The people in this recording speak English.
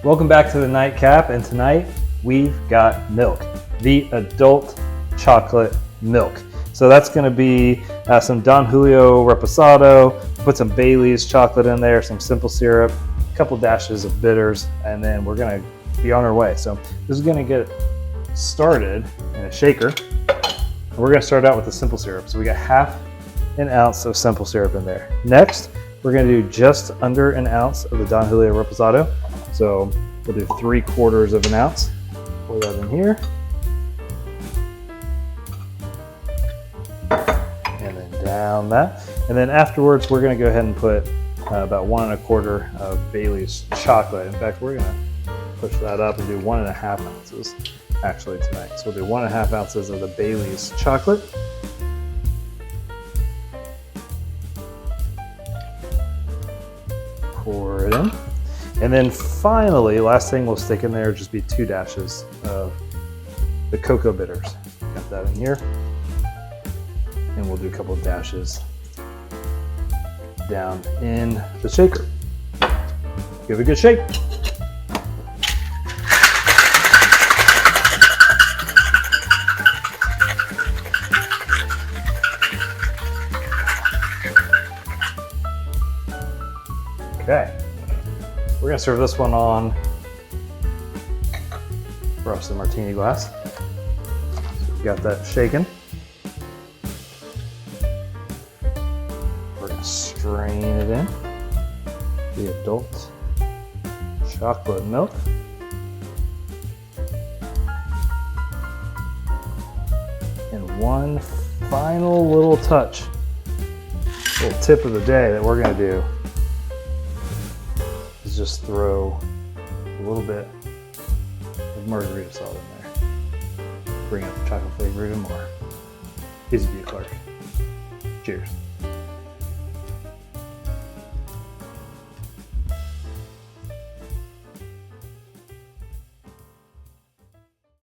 Welcome back to the nightcap, and tonight we've got milk, the adult chocolate milk. So that's going to be some Don Julio Reposado, put some Bailey's chocolate in there, some simple syrup, a couple dashes of bitters, and then we're going to be on our way. So this is going to get started in a shaker. We're going to start out with the simple syrup. So we got half an ounce of simple syrup in there. Next, we're going to do just under an ounce of the Don Julio Reposado. So we'll do 3/4 of an ounce. Pour that in here. And then down that. And then afterwards, we're going to go ahead and put about 1 1/4 of Bailey's chocolate. In fact, we're going to push that up and do 1.5 ounces actually tonight. So we'll do 1.5 ounces of the Bailey's chocolate. Pour it in. And then finally, last thing we'll stick in there will just be 2 dashes of the cocoa bitters. Got that in here. And we'll do a couple of dashes down in the shaker. Give it a good shake. Okay. We're going to serve this one on frosted martini glass. So we've got that shaken. We're going to strain it in. The adult chocolate milk. And one final little touch, little tip of the day that we're going to do. Just throw a little bit of margarita salt in there. Bring up the chocolate flavor even more. Easy to be, Clark. Cheers.